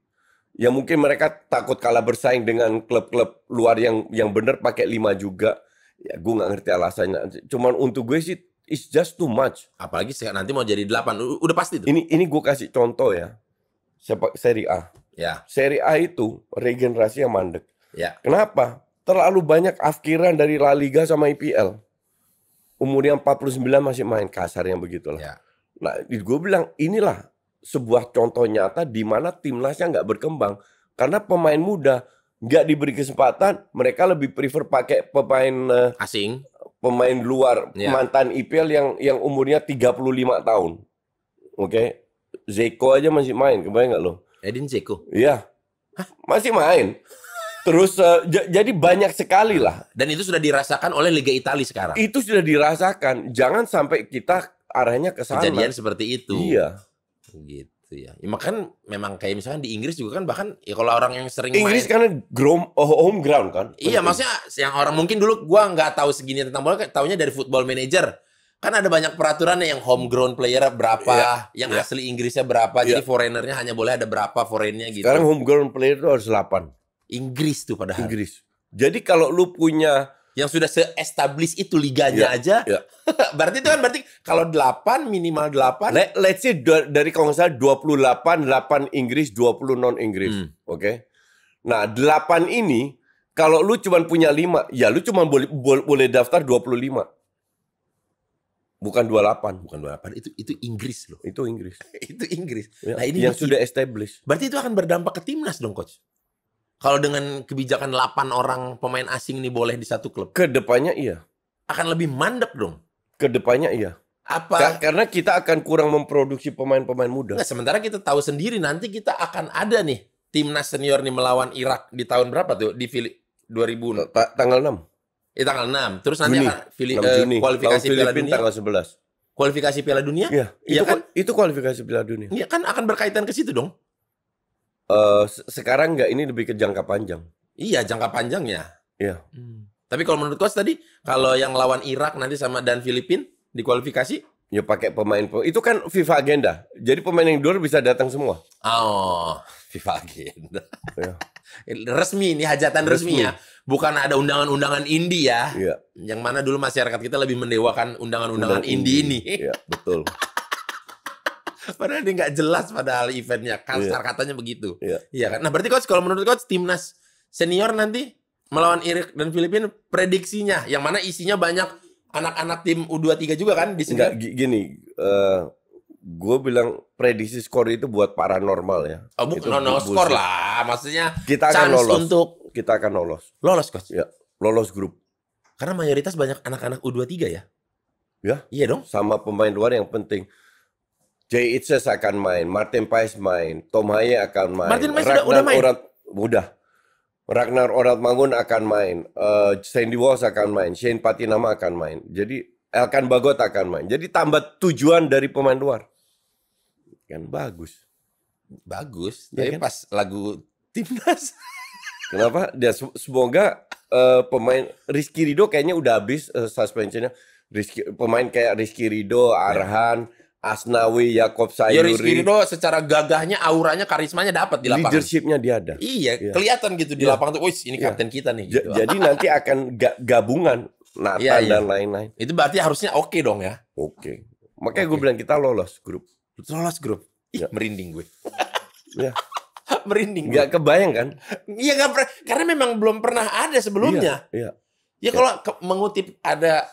Ya mungkin mereka takut kalah bersaing dengan klub-klub luar yang bener pakai 5 juga. Ya gue nggak ngerti alasannya. Cuman untuk gue sih it's just too much. Apalagi nanti mau jadi 8. Udah pasti tuh. Ini gue kasih contoh ya. Serie A. Ya. Serie A itu regenerasi yang mandek. Ya. Kenapa? Terlalu banyak afkiran dari La Liga sama IPL. Umurnya 49 masih main, kasarnya begitulah. Ya. Nah, gue bilang inilah sebuah contoh nyata di mana timnasnya nggak berkembang karena pemain muda nggak diberi kesempatan, mereka lebih prefer pakai pemain asing, pemain luar, Ya. mantan IPL yang umurnya 35 tahun. Oke. Zeko aja masih main, kebayang nggak lo? Edin Dzeko. Iya. Masih main. Terus jadi banyak sekali lah. Dan itu sudah dirasakan oleh Liga Italia sekarang. Itu sudah dirasakan. Jangan sampai kita arahnya ke sana. Kejadian seperti itu. Iya. Gitu ya. Ya makanya memang kayak misalkan di Inggris juga kan, bahkan ya kalau orang yang sering Inggris main, karena home ground kan. iya, maksudnya yang orang mungkin dulu gua nggak tahu segini tentang bola, taunya dari Football Manager. Kan ada banyak peraturannya, yang homegrown player berapa, yang asli Inggrisnya berapa, jadi foreignernya hanya boleh ada berapa foreignnya gitu. Sekarang homegrown player itu harus 8. Inggris tuh padahal. Inggris. Jadi kalau lu punya Yang sudah se-establish itu liganya aja. ya. Berarti itu kan kalau 8 minimal 8. Let's say dari kalau nggak salah 28, 8 Inggris, 20 non-Inggris. Oke. Nah, 8 ini kalau lu cuma punya 5, ya lu cuma boleh daftar 25. Bukan 28. Bukan 28, itu Inggris loh. Itu Inggris. Itu Inggris. Ya, Nah, ini yang sudah established. berarti itu akan berdampak ke timnas dong, coach. Kalau dengan kebijakan 8 orang pemain asing ini boleh di satu klub, Kedepannya iya. akan lebih mandek dong. Kedepannya iya. Apa? Karena kita akan kurang memproduksi pemain-pemain muda. Nah, sementara kita tahu sendiri nanti kita akan ada nih timnas senior nih melawan Irak di tahun berapa tuh? Di 2000 Tanggal 6. tanggal 6. Terus nanti Juni. akan 6 Juni. kualifikasi Lawan Piala Filipina Dunia. tanggal 11. Kualifikasi Piala Dunia? Iya, Iya kan? itu kualifikasi Piala Dunia. Iya kan, akan berkaitan ke situ dong. Sekarang nggak, ini lebih ke jangka panjang. Iya, jangka panjangnya. Iya. Tapi kalau menurut coach tadi, kalau yang lawan Irak nanti sama dan Filipina di kualifikasi, Ya pakai pemain itu kan FIFA agenda. Jadi pemain yang luar bisa datang semua. oh, FIFA agenda. Ya. Resmi, ini hajatan resmi ya. Bukan ada undangan-undangan indie ya. Iya. Yang mana dulu masyarakat kita lebih mendewakan undangan-undangan indie ini. Iya, betul. Padahal ini nggak jelas padahal eventnya. Kasar katanya begitu. Iya. Iya kan? Nah berarti coach, kalau menurut coach, timnas senior nanti melawan Irak dan Filipina, prediksinya yang mana isinya banyak anak-anak tim U23 juga kan di sini. Enggak, gini, gue bilang prediksi skor itu buat paranormal ya. Oh, Itu bukan no skor bullshit. lah. Maksudnya Kita akan chance lolos. untuk Kita akan lolos. lolos coach. Ya, lolos grup. Karena mayoritas banyak anak-anak U23 ya. Ya, Iya dong. sama pemain luar yang penting. Jay Itzes akan main, Martin Paes main, Tom Haye akan main. Martin Paes udah main? Udah. Ragnar Oratmangun akan main, Sandy Walsh akan main, Shane Patinama akan main. Jadi Elkan Bagot akan main. Jadi tambah tujuan dari pemain luar. Kan bagus. Bagus. Iya Tapi kan? pas lagu timnas. Kenapa? Dia semoga pemain Rizky Ridho kayaknya udah habis suspensionnya. Pemain kayak Rizky Ridho, Arhan, Asnawi, Yakob Ya Rizky Sayuri. Ridho secara gagahnya, auranya, karismanya dapat di lapangan. Leadershipnya dia ada. Iya, Iya. kelihatan gitu di Iya. lapangan tuh. Wih, ini Iya. kapten kita nih. Gitu. Jadi nanti akan gabungan Nathan Iya, iya. dan lain-lain. Itu berarti harusnya oke dong ya. Oke. Makanya gue bilang kita lolos grup. Lolos grup. Ih, Ya. merinding gue. Ya. Merinding. gue. Nggak kebayang kan? Iya, nggak pernah. Karena memang belum pernah ada sebelumnya. Iya. Ya kalau mengutip ada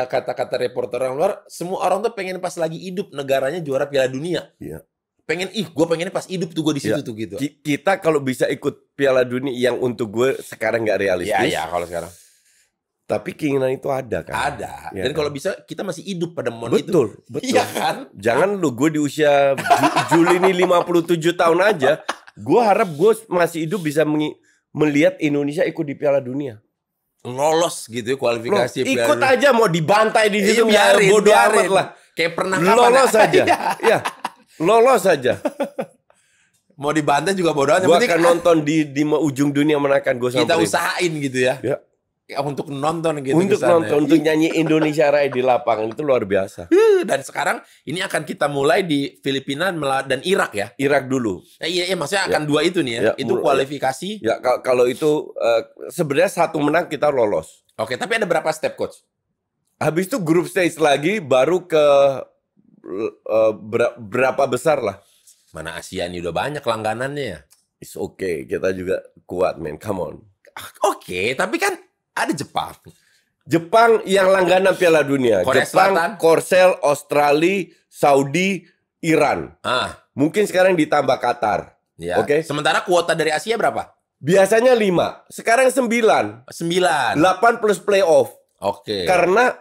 kata-kata reporter orang luar, semua orang tuh pengen pas lagi hidup negaranya juara Piala Dunia. Iya. Pengen, gue pengennya pas hidup tuh gue di situ Iya. tuh gitu. Kita kalau bisa ikut Piala Dunia yang untuk gue sekarang nggak realistis. Iya, kalau sekarang. Tapi keinginan itu ada kan? Ada. Iya Dan kan? kalau bisa kita masih hidup pada momen itu. Betul, betul. Iya kan? Jangan lu, gue di usia Juli ini 57 tahun aja, gue harap gue masih hidup bisa melihat Indonesia ikut di Piala Dunia. Lolos gitu ya Loh, kualifikasi. ikut aja, mau dibantai di situ, Iya, biarin, bodo biarin. amat lah. Kayak pernah kapan Lolos ya? aja. Iya. Ya, lolos aja. Mau dibantai juga bodo amat. Yang Gue penting akan nonton di ujung dunia mana akan gue kita samperin. usahain gitu ya. Ya. Ya, untuk nonton gitu Untuk kesannya. nonton, untuk nyanyi Indonesia Raya di lapangan itu luar biasa. Dan sekarang ini akan kita mulai di Filipina dan Irak ya. Irak dulu. Iya, maksudnya akan dua itu nih ya. Ya, Itu kualifikasi. Ya kalau itu sebenarnya satu menang kita lolos. Oke, tapi ada berapa step coach? Habis itu grup stage lagi baru ke berapa besar lah. Mana Asia ini udah banyak langganannya ya. It's okay, kita juga kuat man, come on. Oke, tapi kan ada Jepang. Jepang yang langganan Piala Dunia. Korea Jepang, Selatan. Korsel, Australia, Saudi, Iran. Mungkin sekarang ditambah Qatar. Ya. Oke. Sementara kuota dari Asia berapa? Biasanya 5, sekarang 9. 9. 8 plus playoff. Oke. Karena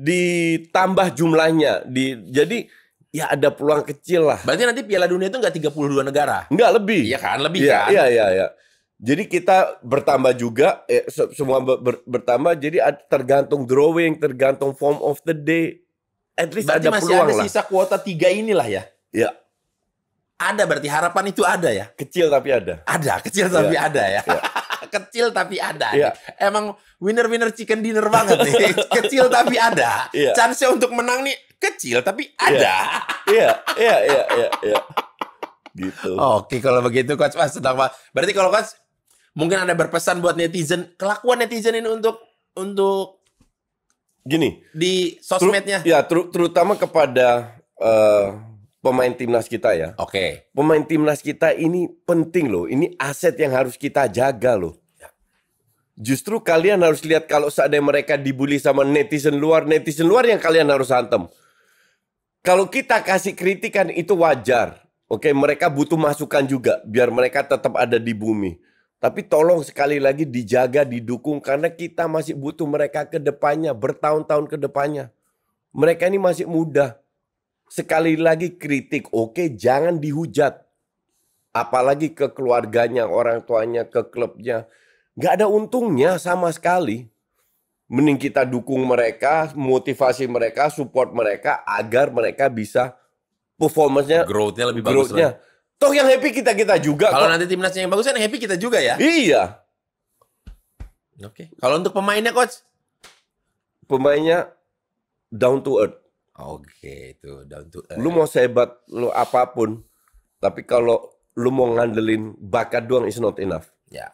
ditambah jumlahnya. Jadi ya ada peluang kecil lah. Berarti nanti Piala Dunia itu nggak 32 negara? Enggak, lebih. Iya kan, lebih Iya, kan? Iya. Jadi kita bertambah juga, semua bertambah. Jadi tergantung drawing, tergantung form of the day. At least Berarti ada masih peluang ada lah. sisa kuota 3 inilah ya? Ya, Ada, berarti harapan itu ada ya? kecil tapi ada. Ada, kecil tapi Iya. ada ya? Iya. Kecil tapi ada. Iya. Emang winner chicken dinner banget nih. Kecil tapi ada. Iya. Chance-nya untuk menang nih kecil tapi ada. Iya. Gitu. Oke, kalau begitu Coach Mas sedang Pak. Berarti kalau Coach mungkin Anda berpesan buat netizen, kelakuan netizen ini untuk Gini, di sosmednya. terutama kepada pemain timnas kita ya. Oke. Pemain timnas kita ini penting loh. Ini aset yang harus kita jaga loh. Justru kalian harus lihat kalau seandainya mereka dibully sama netizen luar yang kalian harus hantam. Kalau kita kasih kritikan itu wajar. Oke, mereka butuh masukan juga biar mereka tetap ada di bumi. Tapi tolong sekali lagi dijaga, didukung karena kita masih butuh mereka ke depannya, bertahun-tahun ke depannya. Mereka ini masih muda. Sekali lagi kritik, oke, jangan dihujat. Apalagi ke keluarganya, orang tuanya, ke klubnya. Nggak ada untungnya sama sekali. Mending kita dukung mereka, motivasi mereka, support mereka agar mereka bisa performance-nya, Growth-nya lebih bagus. Toh yang happy kita juga. Kalau nanti timnasnya yang bagus kan happy kita juga ya. Iya. Oke. Kalau untuk pemainnya Coach? Pemainnya down to earth. Oke, itu down to earth. Lu mau sehebat lu apapun, tapi kalau lu mau ngandelin bakat doang is not enough. Ya.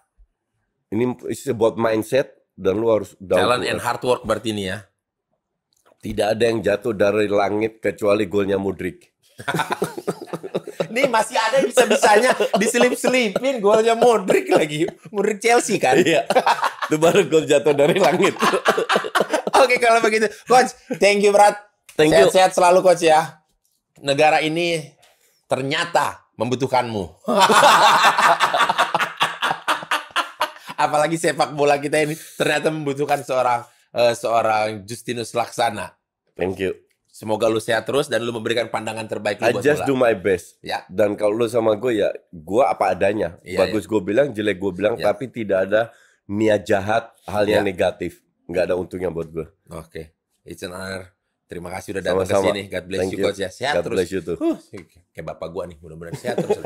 Ini is about mindset dan lu harus down Talent to and earth. hard work berarti ini ya. Tidak ada yang jatuh dari langit kecuali golnya Mudryk. Ini masih ada bisa-bisanya diselip-selipin golnya Mudryk lagi. Mudryk Chelsea kan? Iya. Itu baru gol jatuh dari langit. Oke, kalau begitu. Coach, thank you berat. Thank you. Sehat-sehat selalu Coach ya. Negara ini ternyata membutuhkanmu. Apalagi sepak bola kita ini ternyata membutuhkan seorang Justinus Laksana. Thank you. Semoga lu sehat terus dan lu memberikan pandangan terbaik lu I buat just bola. do my best. Ya. Dan kalau lu sama gue ya, gue apa adanya. Iya, Bagus gue bilang, jelek gue bilang, Ya. tapi tidak ada niat jahat, hal yang Ya. negatif. Nggak ada untungnya buat gue. Oke. It's an honor. Terima kasih udah datang ke Sama-sama. sini. God bless Thank you you. Coach ya. Sehat God terus. bless you too. Kayak bapak gua nih, mudah-mudahan sehat terus.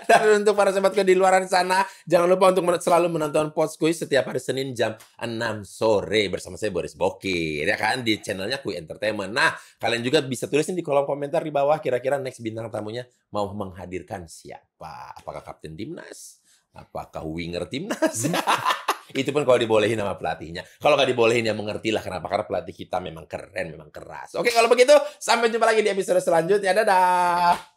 Dan untuk para sobatku di luar sana, jangan lupa untuk selalu menonton Pots Kuy setiap hari Senin jam 6 sore bersama saya Boris Bokir, ya kan, di channelnya Kuy Entertainment. Nah, kalian juga bisa tulisin di kolom komentar di bawah kira-kira next bintang tamunya mau menghadirkan siapa? Apakah kapten timnas? Apakah winger timnas? Itu pun kalau dibolehin sama pelatihnya. Kalau nggak dibolehin ya mengertilah kenapa. Karena pelatih kita memang keren, memang keras. Oke, kalau begitu sampai jumpa lagi di episode selanjutnya. Dadah!